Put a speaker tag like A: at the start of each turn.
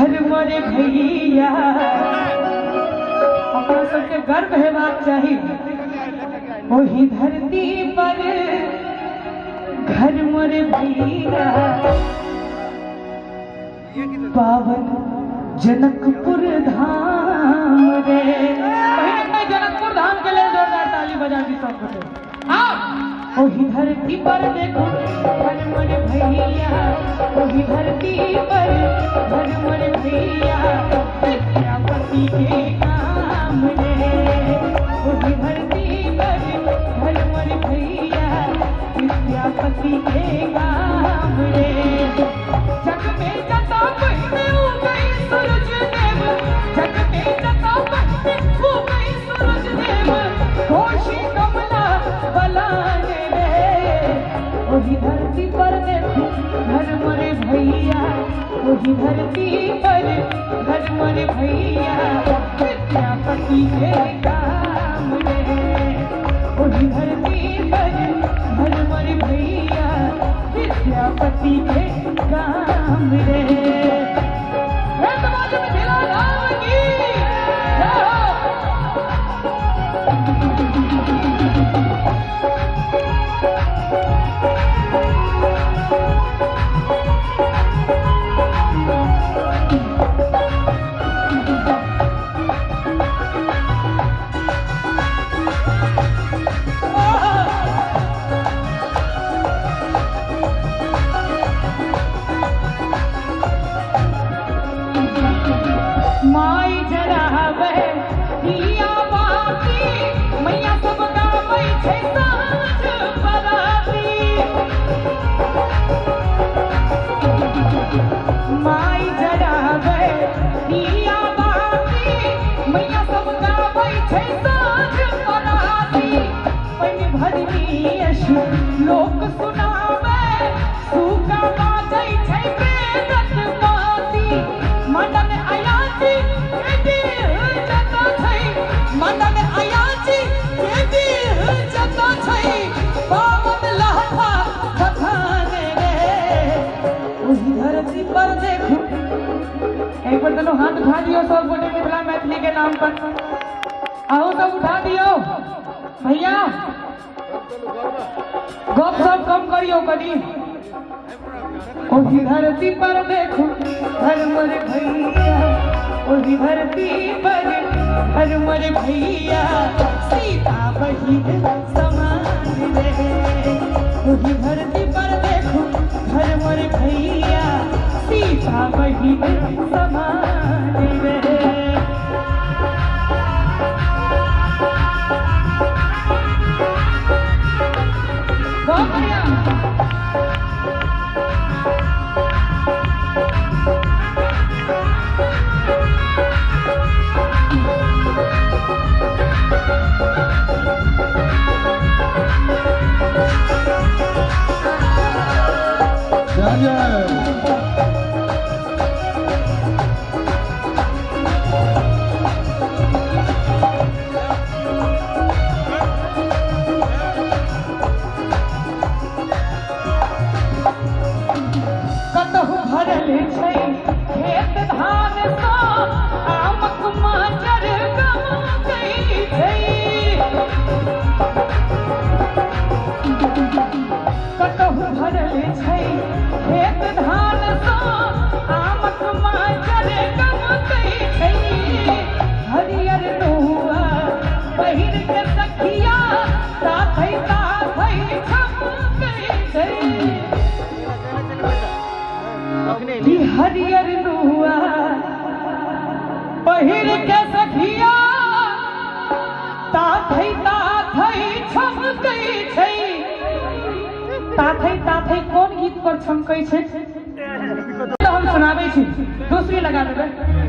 A: घर मोरे भैया अपना सबके गर्व हेबाक चाही वही धरती पर घर मोरे भैया पावन जनकपुर धाम रे जनकपुर धाम के लिए जोरदार ताली बजा दी सब कुछ वही धरती पर देखो घर मोरे भैया वही धरती पर घर मोरे भैया विद्यापति के काम रे वही धरती पर घर मोरे भैया विद्यापति के काम रे जग में जता पहने उगई सूरज देव जग में जता पहने उगई सूरज देव घोषी कमला बलाने वही धरती पर देखो घर मोरे भैया वही धरती पर घर मोरे भैया विद्यापति के काम रे वही धरती पर घर मोरे भैया विद्यापति के काम रे लोक सुनावे सूखा बाजै छै प्रेरक पाती मंडन अयाची के दिल जता छै मंडन अयाची के दिल जता छै पावन लहठा कथाने रे वही धरती पर देखो एक बार दोनों हाथ उठा दियो सब गोटे मिथिला मैथिली के नाम पर आओ सब उठा दियो भैया गप सब कम करियो कदी वही धरती पर देखो घर मोरे भैया वही धरती पर घर मोरे भैया सीता बहिन समान रे वही धरती पर देखो घर मोरे भैया सीता बहिन समान रे हरियर नुआ पहिर के सखिया ताथई छमकै छै ताथई कोन गीत पर छमकै छै हम सुनाबै छी दूसरी लगा देबै